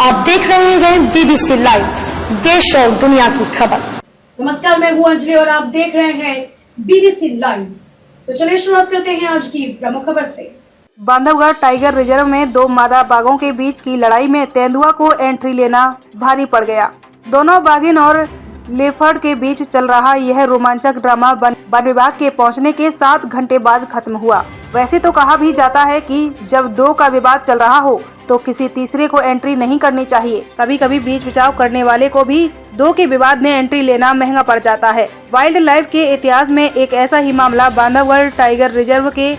आप देख रहे हैं बीबीसी लाइव, देश और दुनिया की खबर। नमस्कार, मैं हूं अंजलि और आप देख रहे हैं बीबीसी लाइव। तो चलिए शुरुआत करते हैं आज की प्रमुख खबर से। बांधवगढ़ टाइगर रिजर्व में दो मादा बाघों के बीच की लड़ाई में तेंदुआ को एंट्री लेना भारी पड़ गया। दोनों बाघिन और लेपर्ड के बीच चल रहा यह रोमांचक ड्रामा वन विभाग के पहुंचने के 7 घंटे बाद खत्म हुआ। वैसे तो कहा भी जाता है कि जब दो का विवाद चल रहा हो तो किसी तीसरे को एंट्री नहीं करनी चाहिए। कभी कभी बीच बचाव करने वाले को भी दो के विवाद में एंट्री लेना महंगा पड़ जाता है। वाइल्ड लाइफ के इतिहास में एक ऐसा ही मामला बांधवगढ़ टाइगर रिजर्व के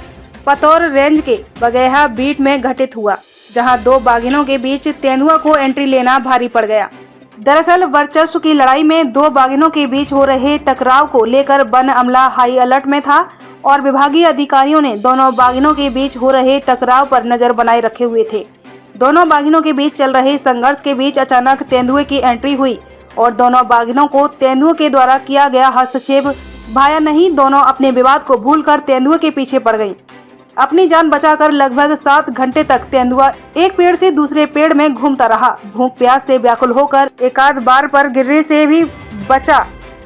पतौर रेंज के बगैहा बीट में घटित हुआ, जहां दो बाघिनों के बीच तेंदुआ को एंट्री लेना भारी पड़ गया। दरअसल वर्चस्व की लड़ाई में दो बाघिनों के बीच हो रहे टकराव को लेकर वन अमला हाई अलर्ट में था और विभागीय अधिकारियों ने दोनों बाघिनों के बीच हो रहे टकराव पर नजर बनाए रखे हुए थे। दोनों बाघिनों के बीच चल रहे संघर्ष के बीच अचानक तेंदुए की एंट्री हुई और दोनों बाघिनों को तेंदुए के द्वारा किया गया हस्तक्षेप भाया नहीं। दोनों अपने विवाद को भूलकर तेंदुए के पीछे पड़ गयी। अपनी जान बचाकर लगभग 7 घंटे तक तेंदुआ एक पेड़ से दूसरे पेड़ में घूमता रहा। भूख प्यास से व्याकुल होकर एकाध बार पर गिरने से भी बचा,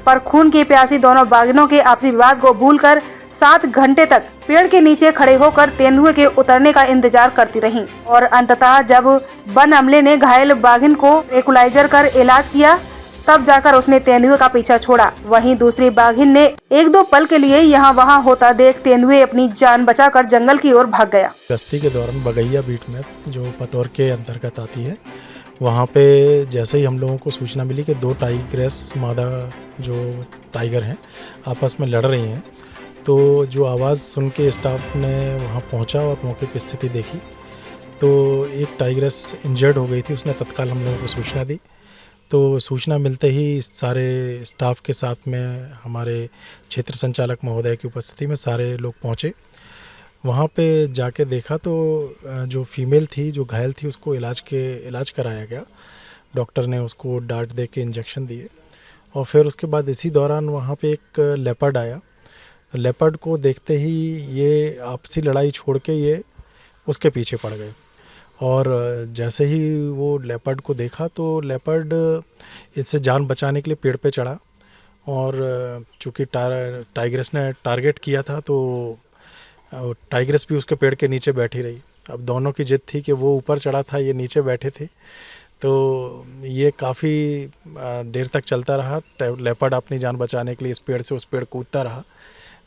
पर खून की प्यासी दोनों बाघिनों के आपसी विवाद को भूलकर 7 घंटे तक पेड़ के नीचे खड़े होकर तेंदुए के उतरने का इंतजार करती रहीं और अंततः जब वन अमले ने घायल बाघिन को ट्रैंक्विलाइजर कर इलाज किया तब जाकर उसने तेंदुए का पीछा छोड़ा। वहीं दूसरी बाघिन ने 1-2 पल के लिए यहाँ वहाँ होता देख तेंदुए अपनी जान बचाकर जंगल की ओर भाग गया। गश्ती के दौरान बगैया बीट में जो पतौर के अंतर्गत आती है, वहाँ पे जैसे ही हम लोगों को सूचना मिली कि 2 टाइग्रेस मादा जो टाइगर हैं आपस में लड़ रही हैं, तो जो आवाज़ सुन के स्टाफ ने वहाँ पहुँचा और मौके की स्थिति देखी तो एक टाइग्रेस इंजर्ड हो गई थी। उसने तत्काल हम लोगों को सूचना दी। तो सूचना मिलते ही सारे स्टाफ के साथ में हमारे क्षेत्र संचालक महोदय की उपस्थिति में सारे लोग पहुँचे। वहाँ पे जाके देखा तो जो फीमेल थी, जो घायल थी, उसको इलाज कराया गया। डॉक्टर ने उसको डांट दे के इंजेक्शन दिए और फिर उसके बाद इसी दौरान वहाँ पे एक लेपर्ड आया। लेपर्ड को देखते ही ये आपसी लड़ाई छोड़ के ये उसके पीछे पड़ गए और जैसे ही वो लेपर्ड को देखा तो लेपर्ड इससे जान बचाने के लिए पेड़ पे चढ़ा और चूँकि टाइग्रेस ने टारगेट किया था तो टाइग्रेस भी उसके पेड़ के नीचे बैठी रही। अब दोनों की जिद थी कि वो ऊपर चढ़ा था, ये नीचे बैठे थे, तो ये काफ़ी देर तक चलता रहा। लेपर्ड अपनी जान बचाने के लिए इस पेड़ से उस पेड़ कूदता रहा,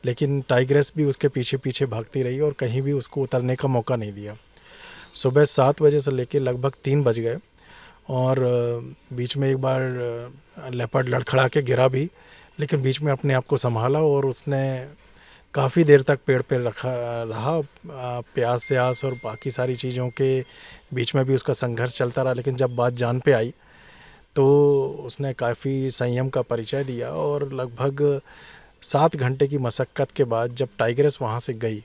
लेकिन टाइग्रेस भी उसके पीछे पीछे भागती रही और कहीं भी उसको उतरने का मौका नहीं दिया। सुबह 7 बजे से लेकर लगभग 3 बज गए और बीच में एक बार लेपर्ड लड़खड़ा के गिरा भी, लेकिन बीच में अपने आप को संभाला और उसने काफ़ी देर तक पेड़ पे रहा। प्यास से आस और बाकी सारी चीज़ों के बीच में भी उसका संघर्ष चलता रहा, लेकिन जब बात जान पे आई तो उसने काफ़ी संयम का परिचय दिया और लगभग 7 घंटे की मशक्क़त के बाद जब टाइग्रेस वहाँ से गई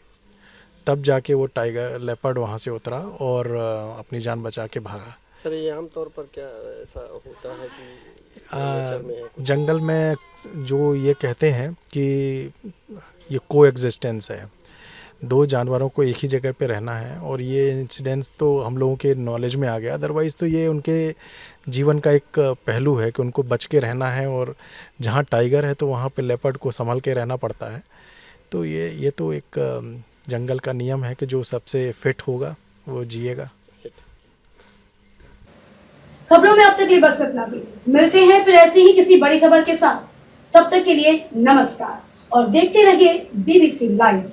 तब जाके वो टाइगर लेपर्ड वहाँ से उतरा और अपनी जान बचा के भागा। सर, ये आमतौर पर क्या ऐसा होता है कि जंगल में जो ये कहते हैं कि ये को एग्जिस्टेंस है, 2 जानवरों को एक ही जगह पे रहना है और ये इंसिडेंस तो हम लोगों के नॉलेज में आ गया। अदरवाइज़ तो ये उनके जीवन का एक पहलू है कि उनको बच के रहना है और जहाँ टाइगर है तो वहाँ पे लेपर्ड को संभल के रहना पड़ता है। तो ये तो एक जंगल का नियम है कि जो सबसे फिट होगा वो जिएगा। खबरों में अब तक लिए बस इतना ही। मिलते हैं फिर ऐसी ही किसी बड़ी खबर के साथ। तब तक के लिए नमस्कार और देखते रहिए बीबीसी लाइव।